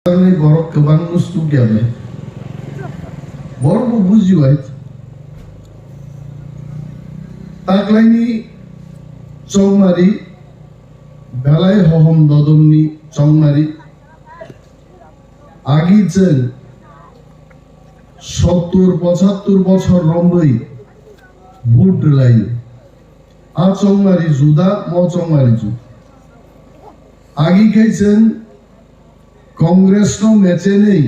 borok kebang mustu gyame borok bujiwait taklaini chongmari belai hohom dodomni chongmari agi chen 70-75 বছর রম্বই বুট লাই আ চংমারি জুদা ম চংমারি জু আগি খাইছেন Congress no মেচে নেই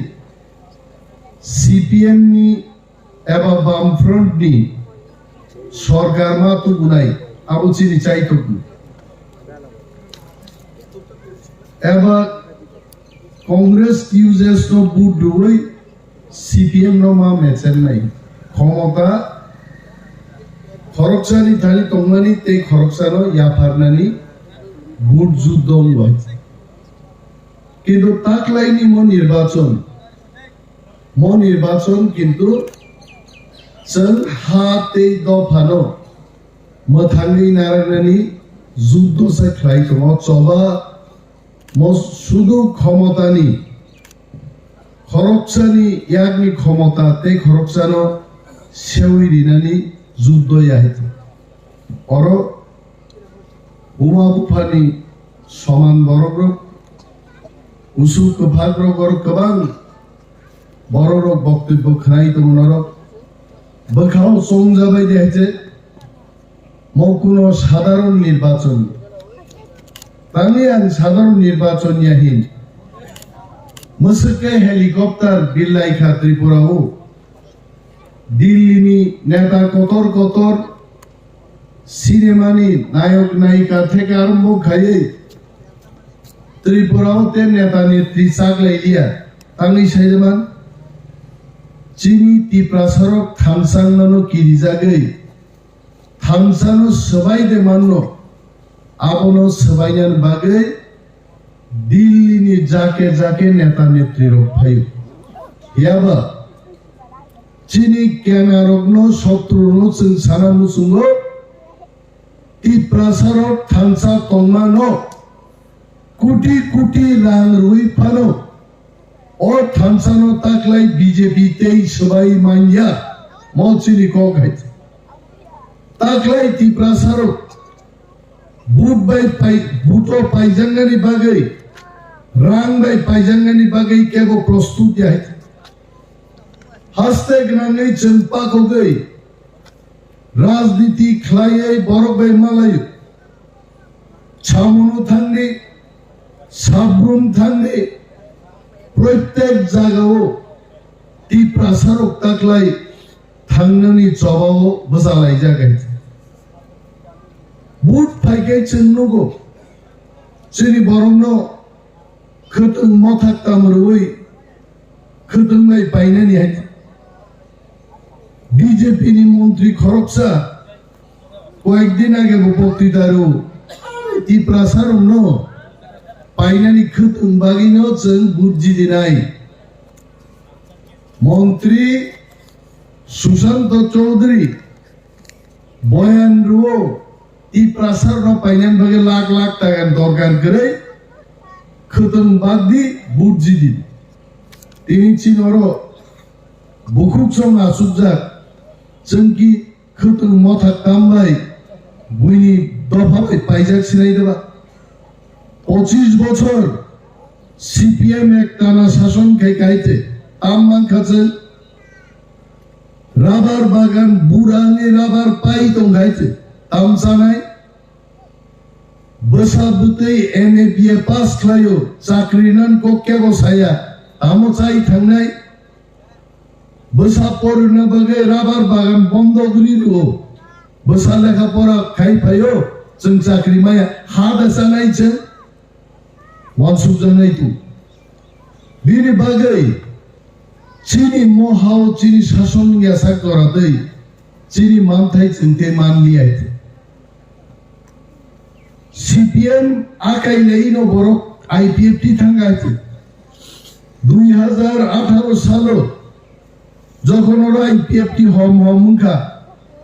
CPM নি এবা বামফ্রন্ট নি সরকার মা তো গুনাই আবু চিনি চাইতো এবা কংগ্রেস ইউজেস নো বুট দুই সিপিএম নো মা মেচেন নাই ক্ষমতা খরকসানি থানি তংনানি তে খরকসানো ইয়াফারনানি বুট যুদ্ধ হয়েছে কিন্তু তাকলাইনি নির্বাচন কিন্তু जों हाते दफानो मोथाङै नारायणानि যুদ্ধ সাইख्लाय दङ चबा শুধু ক্ষমতানি খরকসানি ইয়াগনি ক্ষমতা তে খরকসানো সেউইরিনানি যুদ্ধ ইয়াহিতে অর উমা বুফানি সমান বরগ্রক উসুক ভাগ্রগর কবাং বড়রক বক্তব্য খাই তোমনরক বখাও সংজাবাই দেছে মকুনো সাধারণ নির্বাচন তালিয়ান সাধারণ নির্বাচন ইয়াহিন মসকে হেলিকপ্টার বিল্লাইখা ত্রিপুরাও দিল্লিনি নেতা কতর সিনেমানি নায়ক নায়িকা থেকে আরম্ভ খাইয়ে ত্রিপুরাও তে নেতা নেত্রী চাকলাইলিয়া তাংনি সাইজমান চিনি টিপ্রাসারক থামসাংনানো কিরিজাগৈ থামসানো সবাই দে মান্য আপনো সবাইয়ান বাগৈ দিল্লিনি যাকে নেতা নেত্রী রক্ষাই ইয়াবা চিনি কেনারগ্ন শত্রুনো जों साना मुसुंगो টিপ্রাসারক থামসা তংনানো কোটি রাং রুই ফানো ও থামসানো তাকলাই বিজেপি তেই সবাই মাইয়া মচিনি কগাইছে তাকলাই টিপ্রাসারক বুট বাই বুটো পাইজাঙ্গানি বাগৈ রাং বাই পাইজাঙ্গানি বাগৈ কেবো প্রস্তুতি আছে হাসতে গ্রাঙ্গৈ চম্পা কগৈ রাজনীতি খ্লাইयै বরক বাই মালাই ছামনো থাঙ্গে সাবরুম থাঙ্গে প্রত্যেক জায়গাও টিপ্রাসারক তাকলাই থাঙ্গানি জবাও বসালাই জায়গায় বুট ফাইকে চেন্নগো চিনি বরংন খতং মথাক্তাম রই খতংলাই পাইনানি হাই বিজেপি নি মন্ত্রী খরকসা কয়েকদিন আগে বক্তৃতারও টিপ্রাসারক ন পাইনানি খতং বাগিনো जों বুঝি দিনাই মন্ত্রী সুশান্ত চৌধুরী বয়ান রুও টিপ্রাসার ন পাইনান ভাগে লাখ টাকা দরকার করে খতং বাগদি বুঝি দিন তিনি চিনর বুকুক সং আসুজাক जों কি খতং মথা কামবাই বুইনি দফাবাই পাইজাক সিনাই দেবা 25 বছর সিপিএম এক টানা শাসন খাইতে আমমান খাচ্ছে রাবার বাগান বুড়ানি রাবার পাই তো খাইছে তামসানাই বসাবুতে এমএ বিএ পাস খাইও চাকরি নান কোকে বসায়া আমো চাই থাংনাই বসা পড়না বাগে রাবার বাগান বন্ধ করি দিও বসা লেখাপড়া খাই পাইও जों চাকরি মায়া হাদ আসানাইছে वानसुक जानाय तु बिनि बागै चिनि महाव चिनि शासन यासा करादै चिनि मानथाय चिन्ते मानलियाय सीपीएम आकाइलै न बरक आईपीएफटी थांगायছে 2018 সালে যখন ওরা আইপিএফটি হমখা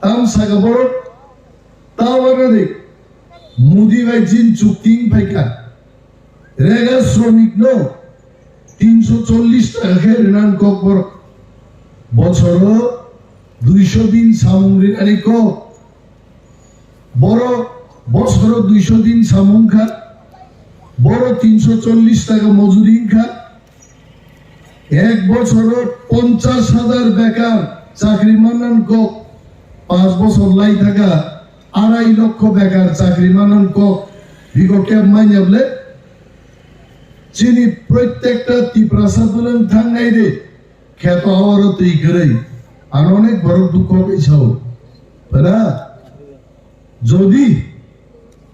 তাম সাগা বরক তাওয়ারে মুদি ভাই জিন চুক্তিং ফাইকা রেগা শ্রমিক নো 300 340 টাকা খেলেন কক বছর 200 দিন সামুংরি আনি কক বড় বছর 200 দিন সামুং খা বড় 340 টাকা মজুরি খা এক বছর 50,000 বেকার চাকরি মানান কক 5 বছর লাই থাকা 2.5 লক্ষ বেকার চাকরি মানান কক বিগকে মাইনে বলে চিনি প্রত্যেকটা তীব্রাসা বলেন থাঙ্গাই রে খ্যাত হওয়ারও তুই করে আর অনেক বড় দুঃখ পেয়েছাও না যদি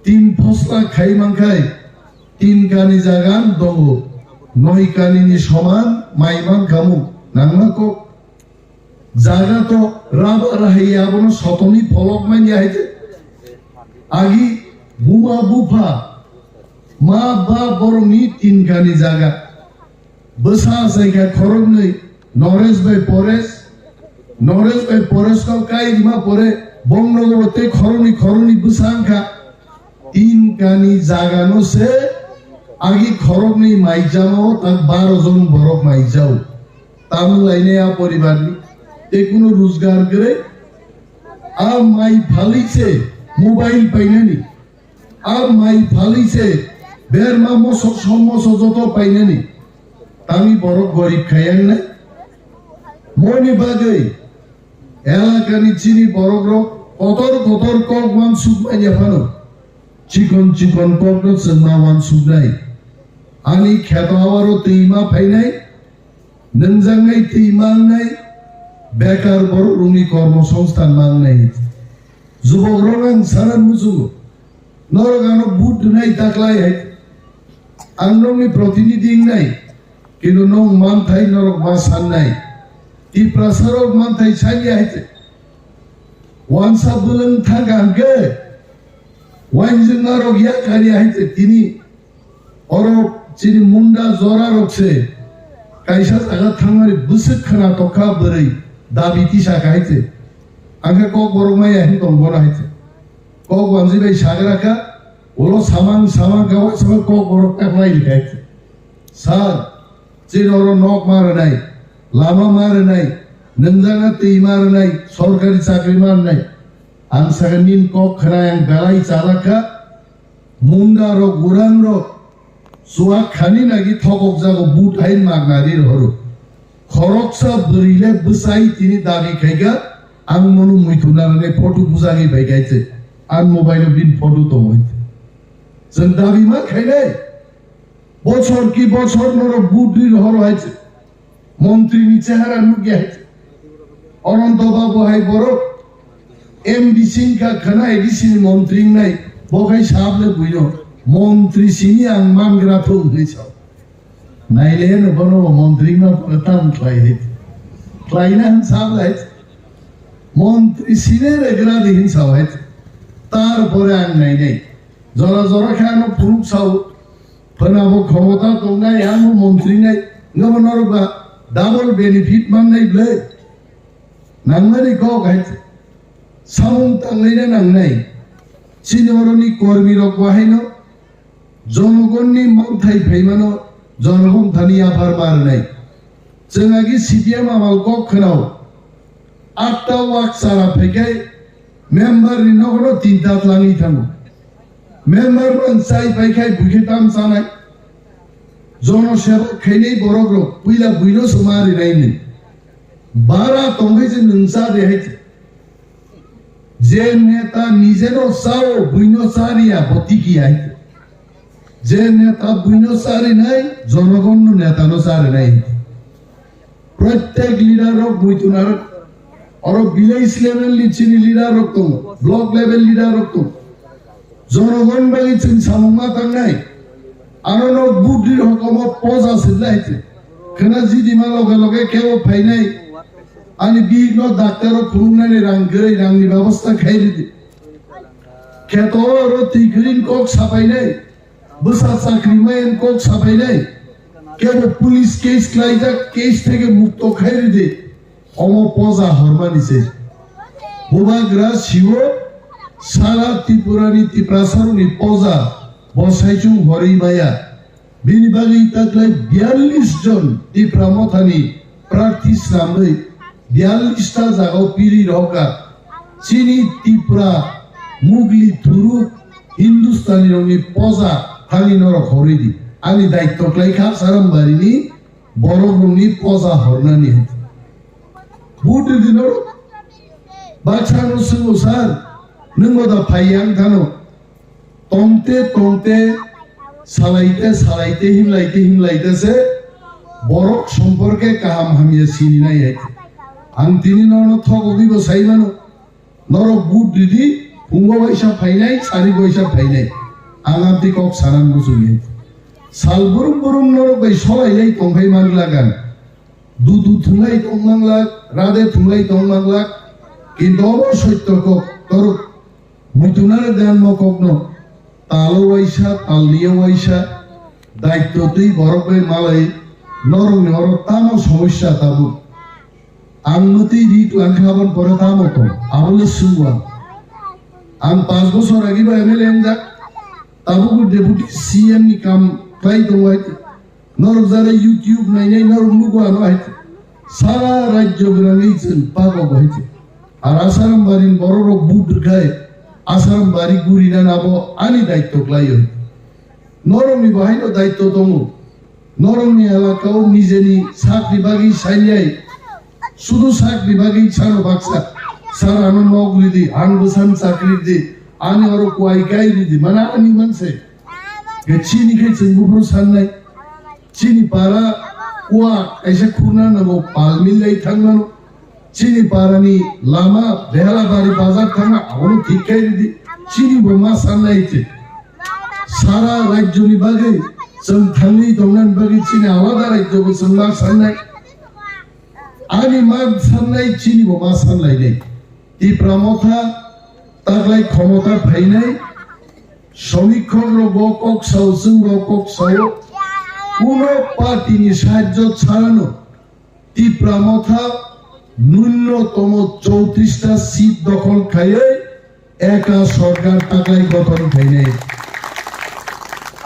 3 ফসলা খাই মাংখাই 3 কানি জাগান দঙ্গ 9 কানিনি সমান মাইমান খামু নাংনা কো জায়গা তো রাবা রাহি আবন শতনি ফলক মাইনি আইতে আগি বুমা বুফা মা বা বরংনি 3 কানি জায়গা বসা জায়গা খরচ নেই নরেশ ভাই পরেশ কাল কাই দিমা পরে বঙ্গনগরতে খরনি বসাংখা 3 কানি জাগানো সে আগে খরক নেই মাই যাও তার 12 জন বরক মাই যাও তাম লাইনে আ পরিবার নি কোনো রোজগার করে আর মাই ফালিছে মোবাইল পাইনানি আর মাই ফালিছে বের মামো সমস যত পাইনানি আমি বড় গরিব খাইয়ান নাই মনি বাগে এলাকানি চিনি বড় কতর কক মান সুখ মাইয়া ফানো চিকন কক না মান সুখ নাই আনি খ্যাত হওয়ারও তেইমা পাই নাই নঞ্জাঙ্গাই তেইমা নাই বেকার বড় রুমি কর্মসংস্থান মান নাই যুবক রঙাং সারান মুসুগ নরগানো বুট নাই তাকলাই হাই আংনংনি প্রতিনিধি নাই কিন্তু নং মান থাই নরক মা সান নাই তি প্রসারক মান থাই ছাই হাইতে ওয়ানসা বলেন থাকাঙ্গে ওয়াইনজিং নরক ইয়া কারি হাইতে তিনি অরব চিনি মুন্ডা জরা রকছে কাইসা জায়গা থাঙ্গারি বুসুক খানা তখা বরই দাবি তিসা খাইতে আগে কক বরমাই আহি দঙ্গনা হাইতে কক ওয়ানজি ভাই সাগরাকা ওলো সামান গাওয়া সবাই কক বরক টাকলাই লিখাইতে স্যার চিনি ওর নখ মারে নাই লামা মারে নাই নঞ্জাঙ্গা তেই মারে নাই সরকারি চাকরি মার নাই আং সাগা নিন কক খানা আং বেলাই চালাকা মুন্ডা রক গুরাং রক সুয়া খানি নাকি থকক যাগো বুট হাইন মাগনারির হরো খরকসা বরিলে বসাই তিনি দাবি খাইগা আং মনু মুইথুনারনে ফটো বুজাগি বাইগাইছে আর মোবাইল বিন ফটো তো হইতে जों দাবি মা খাইলে বছর কি বছর নর বুটরির হর হইছে মন্ত্রী নি চেহারা লুকিয়ে হইছে অনন্ত বাবু হাই বড় এমডি সিংকা খানা এডিসি মন্ত্রী নাই বগাই সাবলে বুইনো মন্ত্রী সিনি আং মানগ্রা তো হইছ নাইলে ন বনো মন্ত্রী মা প্রতাম ক্লাই হিত ক্লাইনা সাবলাই মন্ত্রী সিনে রেগরা দিন সাওয়াইত তারপরে আং নাই জরা খানো প্রুফ সাও ফনাবো ক্ষমতা তোমরা আং মন্ত্রী নাই গভর্নর বা ডাবল বেনিফিট মান নাই ব্লে নাংনানি ক গাইছে সামুং তাংলাইনা নাংনাই চিনরনি কর্মী রক বাহাইনো জনগণনি মানথাই ফাইমানো জনগণ থানি আবার মার নাই जों आगे सीपीएम आमाल কক खोनाव 8টা ওয়াক সারা ফেকাই মেম্বার নি নগনো 3টা লাঙি থামো মেম্বার মান চাই পাইখাই বুখিতাম জানাই জনসেবা খাইনাই বড়গ্র পুইলা বুইনো সমারি নাইনি বারা তঙ্গै যে নংসা দেহাইছে যে নেতা নিজেরও চাও বুইনো সারিয়া বতিকি আইতে যে নেতা বুইনো সারি নাই জনগণ নেতানো সারি নাই প্রত্যেক লিডারক বুইতুনার আর ভিলেজ লেভেল লিচিনি লিডারক তো ব্লক লেভেল লিডারক তো জনগণ বাগি চিন সামমা তাংনাই আরনো বুদ্ধির হকম পজ আছে লাইতে খানা জিদিমা লগে লগে কেউ ফাই নাই আনি বিঘ্ন ডাক্তার খুলনানি রাংগৈ রাংনি ব্যবস্থা খাইলি দি খেতর তিগ্রিন কক সাপাই নাই বসা চাকরি মাইন কক সাপাই নাই কেউ পুলিশ কেস ক্লাইজা কেস থেকে মুক্ত খাইলি দি অম পজা হরমানিছে বুবাগ্রা শিব সারা ত্রিপুরানি ত্রিপ্রাসারনি পজা বসাইচুং হরি মায়া बिनि बागै ताकलाय 42 जन टिप्रा मथानि प्रार्थी सामै 42 टा जागाव पिरि रका चिनी टिप्रा मुगली थुरु हिंदुस्तानी रंनि पजा थांनि नर हरिदि आंनि दायित्व क्लायखा सारामबारिनि बर' रंनि पजा हरनानि बुट दिनो बाचानो संगो सार नोंगो दा फायां थानो तंते सालायते हिमलायते से बरक सम्पर्के काहाम हामिया सिनिनाय आं तिनि नरनो थगबि बसाइमानो नर बुट दिदि फुंगो बायसा फायनाय सारि बायसा फायनाय आं आंति कक सानान बुजुनि सालबुरुम नर बाय सलायलाय तंफाय मानलागान दुदु थुंलाय तंमांला रादे थुंलाय तंमांला किन्तु सत्यको तर मुतुनार दान मककनो तालो वाइसा तालनिया वाइसा दायित्व तुई बरकबाय मालाय नरम नर तामो समस्या ताबु आंमति रिक लांखाबन परे तामो तो आवले सुवा आं 5 बছর आगे बा एमएलए एमजा ताबुको डेपुटी सीएम नि काम क्लाय दंवाय नरम जारे यूट्यूब नायनाय नरम नुगो आनो हाय सारा राज्य गरांगै जों पागो बायते আর আসারাম বাড়ির বড় বড় বুট গায় আসারাম বাড়ি গুড়ি না নাবো আনি দায়িত্ব ক্লাইও নরমনি বাহিনো দায়িত্ব দङ নরমনি এলাকাও নিজেনি চাকরি বাগি সাইলাই শুধু চাকরি বাগি ছাড়ো বাক্সা সারানো নগরি দি আনবসান চাকরি দি আনি আরো কোয়াই গাই দি মানে আনি মানছে চিনি খাইছে গুফর সাননাই চিনি পারা কোয়া এসে খুনা নাবো পাল মিলাই থাকনানো Chini parani lama behla bari bazar thanga avonu thikai di chini boma sannaite sara rajyoni bage sam thangi domnan bage chini alada rajyo ko samma sannai ani mag sannai chini boma sannai nei ti pramotha taglai khomota phainai সমীক্ষক বকক সাউসুং বকক Sau কোন party নি সাহায্য ছাড়ানো তি প্রামথা ন্যূনতম 34টা seat দখল খাইয়ে একা সরকার টাকায় গঠন খাইনে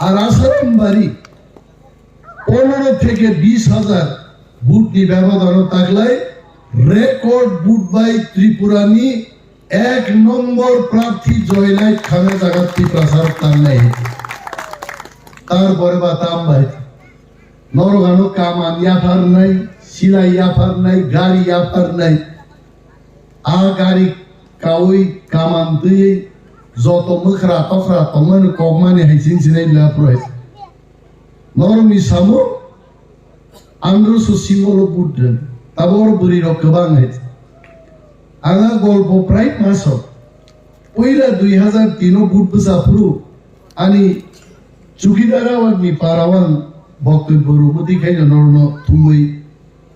আর আসারাম বাড়ি 15 থেকে 20,000 বুট নি ব্যবধান থাকলায় রেকর্ড বুট বাই ত্রিপুরানি 1 নম্বর প্রার্থী জয়লাই খানে জাগাতি প্রসার তার নাই তারপরে বাতাম ভাই নরগানো কাম আনিয়া ফার নাই সিলাই আফার নাই গাড়ি আফার নাই আ গাড়ি কাউই কামান দুই যত মুখরা তখরা তমন কমানে হাইছিন সিনাই লাপ্রয় নরমি সামো আন্দ্র সুসিমল বুড্রেন তাবর বুড়ি রকবাং হাই আগা গল্প প্রায় মাস পয়লা 2003 বুট বসাফরু আনি চুকিদারাওয়ানি পারাওয়ান বক্তব্য রূপতি খাই নরন তুমি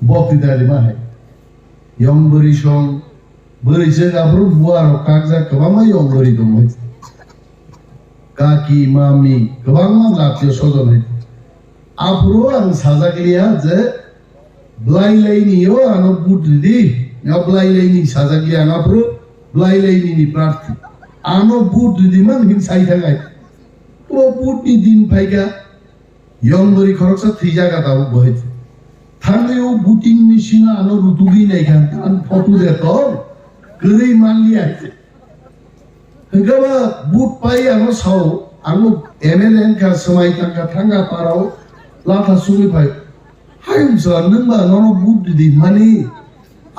বক্তৃতালি মাহে ইয়ংবরি সং বরিছে গাবরু বুয়ার কাগজা কবামা ইয়ংবরি দম কাকি মামি কবামা লাতিয় সজনে আফরো আং সাজাগলিয়া যে ব্লাইলাইনিও আনো বুট দি না ব্লাইলাইনি সাজাগলিয়া আফরো ব্লাইলাইনি নি প্রার্থী আনো বুট দি মান হিন সাই থাকাই ও বুট নি দিন পাইগা ইয়ংবরি খরচা থি জায়গা দাও বহেছে থাঙ্গেও বুটিং মেশিন আনো রুতুগি নাই খান আন ফটো দেখো গরই মানলি আছে হংবা বুট পাই আনো সাও আনো এমএলএন কা সময় তাঙ্কা থাঙ্গা পারাও লাথা সুমি পাই হাইম জান নংবা ননো বুট দি মানে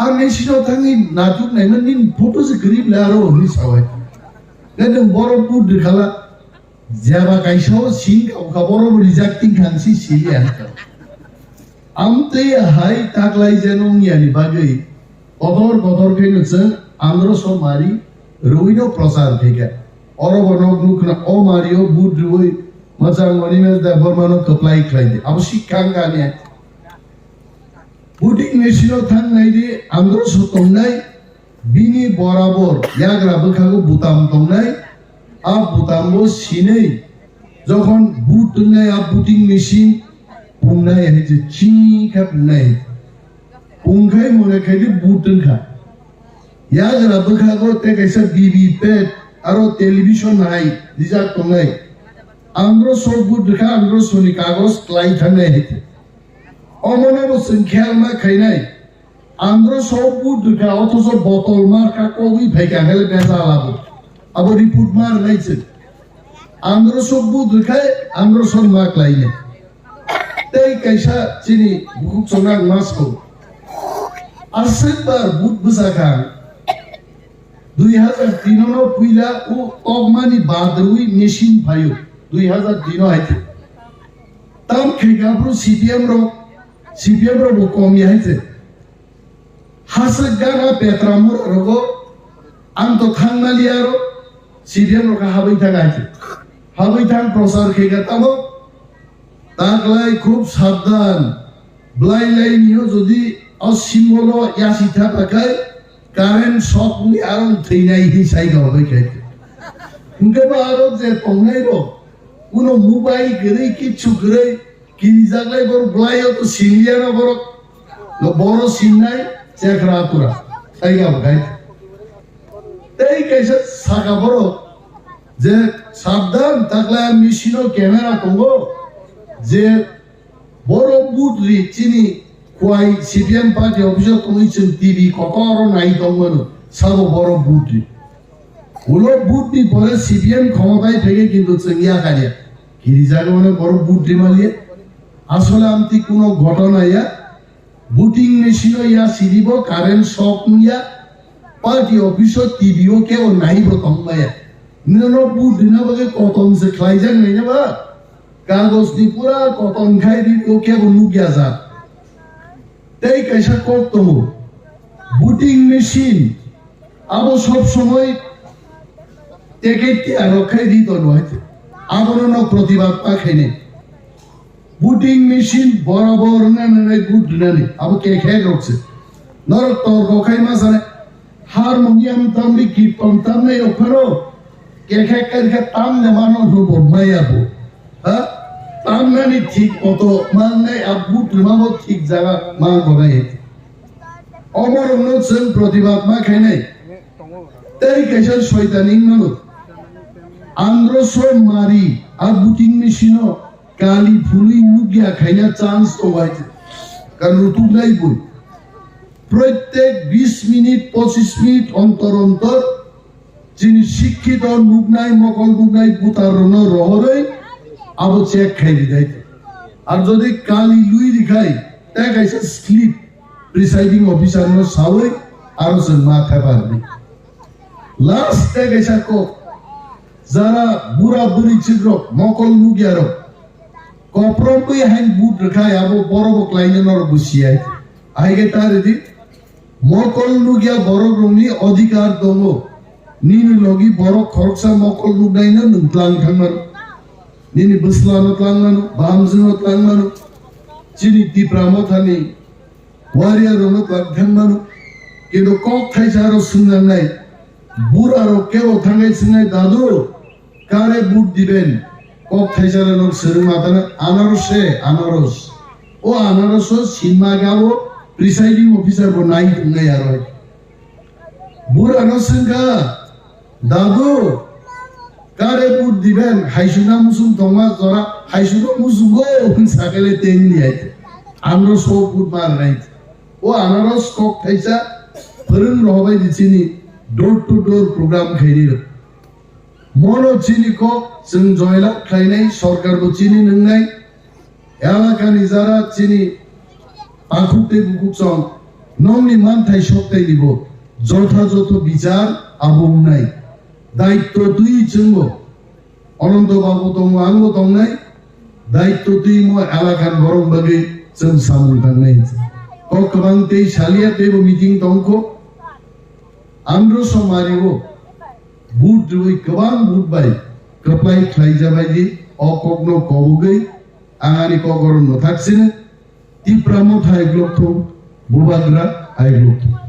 আর মেশিনও থাঙ্গি নাটুক নাই মানে ফটো যে গরিব লারো নি সাওয়াই গদম বড় বুট দেখালা যাবা কাইসাও সিং কা বড় রিজেক্টিং খানসি সিলিয়ান আমতে হাই তাকলাই জেনংয়ানি বাগৈ কদর কেনছে আন্দ্র সমারি রুইনো প্রচার থেকে অরবনক নুকনা ও মারিও বুট রুই মচাং মনিমেজ দা বর্মানো কপ্লাই খাইদে আবশ্যিক কাঙ্গানে বুটিং মেশিনো থাং নাইদি আন্দ্র সতংনাই বিনি বরাবর ইয়াগ্রা বখাগো বুতাম তংনাই আ বুতামো সিনেই যখন বুট নাই আ বুটিং মেশিন পুংনাই হেজে চিকা পুংনাই পুংখাই মনে খাইলি বুটন খা ইয়াগ্রা বখাগো তে কাইসা বিবি পেট আরো টেলিভিশন নাই দিজা তংনাই Andro so good ka andro soni kagos klai thangnai hite omono bo sengkhel ma khainai andro so good ka othoso botol mar ka koi bhaika hel beza labo abo report mar laise andro so good khai andro son ma klai ne tei kaisa chini bukuk songang mas ko asetbar but busaka 2003 no puila o togmani badrui machine phayo 2003 haite tam khigabru CPM ro bukomi haite hasagana petramur rogo anto thangnaliaro CPM ro ka habai thagaite habai thang prosar khiga tamo taglai khub sabdan blai lai niyo jodi asimbolo yasitha pakai current shock ni aron thinai hi sai ga hobe khaite unke ba aro je tongnai ro uno mobile gere kichu gere kizaglai bor blayo to siniana bor lo boro sinai chekra pura sai ga hobe tei kaisa saga boro je sabdan takla machine camera tongo je boro budri chini kwai CPM party official commission TV kokoro nai tongmano sabo boro budri ulo budri pore CPM ক্ষমতায় থেকে কিন্তু চেঙ্গিয়া কারিয়া কিরিজাগে মানে বড় বুদ্রি মালিয়ে আসলে আমতি কোনো ঘটনা ইয়া booting machine ইয়া সিরিব current শক নিয়া party অফিসও টিভিও কেউ নাইব তংমায়া নিনো বুদ্রি না বলে কতন সে খাইজাং নাই না বা কাগজ নি পুরা কতন খাই দি ও কেউ নুকিয়া যা তাই কাইসা করতম বুটিং মেশিন আবো সব সময় টেকেটি আর রক্ষাই দিত নয় আবরণ প্রতিবাদ পাখেনে বুটিং মেশিন বরাবর না বুট নানি আবো কে খেয়ে রক্ষছে নরক তোর রক্ষাই মাসানে হারমোনিয়াম তামলি কীর্তন তামলে ওখানো কে খেয়ে কে তাম নে মানো হবো মাইয়াবো হ্যাঁ তাম নানি ঠিক মতো মান নাই আর বুট মামো ঠিক জায়গা মান বগাই অমরণ সেন প্রতিবাদ মা খাই নাই তাই কেসে শয়তানি মানুষ আন্দ্রসো মারি আর বুটিং মেশিনও কালি ফুলি নুগিয়া খাইনা চান্স তো হয়েছে কারণ ঋতুটাই বই প্রত্যেক 20 মিনিট 25 মিনিট অন্তর অন্তর যিনি শিক্ষিত নুগনাই মকল নুগনাই বুতারণ রহরে আবো চেক খাই দিতে আর যদি কালি লুই দিখাই তাই কাইছে স্লিপ প্রিসাইডিং অফিসার নো সাওই আর সে মাথা পারবি লাস্ট তে গেছা কো যারা বুড়া বুড়ি ছিল মকল নুগিয়ার কপ্রম কই হাইন বুট রাখায় আবো বড় বকলাইনে নর বসিয়াই আইগে তার দি মকল নুগিয়া বড় রংনি অধিকার দম নিনি লগি বড় খরচা মকল নুগাইনা নুতলাং থাংমান নিনি বসলানো তলাংমানো বামজনো তলাংমানো চিনি টিপ্রামো থানি ওয়ারিয়ার রনো তলাংমানো কিন্তু কক খাইছারো সুনাং নাই বুড়ারো কেউ থাঙ্গাই সিনাই দাদু কারে বুট দিবেন কক খাইছারে লোক সেরু মাতানা আনারস ও আনারস সিনমা গাও প্রিসাইডিং অফিসার বো নাই তুঙ্গাই আর বুড়ানো সিনকা দাদু কারে বুট দিবেন হাইসুনা মুসুম তোমা জরা হাইসুনা মুসুম গো সাকেলে তেন দিয়াইতে আমরা সব বুট মার নাই ও আনারস কক খাইছা ফরন রহবাই দিছিনি ডোর টু ডোর প্রোগ্রাম খাইনি মনো চিনি কো जों জয়লা খাইনাই সরকার বো চিনি নংনাই এলাকানি যারা চিনি পাখুতে বুকুচং নংনি মানথাই সপ্তাই দিব যথাযথ বিচার আবং নাই দায়িত্ব তুই চঙ্গ অনন্ত বাবু তং আঙ্গ তং নাই দায়িত্ব তুই মো এলাকান বরং বাগে जों সামুল নাই ককবাং তেই সালিয়া তেব মিটিং তংকো आंद्रो समारिगो बुट रुई गोबां बुट बाय कप्लाय खाइजाबायदि अकग्न कबुगै आंगानि कगरन नथाक्सिनो तिप्रामो थाइग्लकथौ बुबाग्रा आइग्लकथौ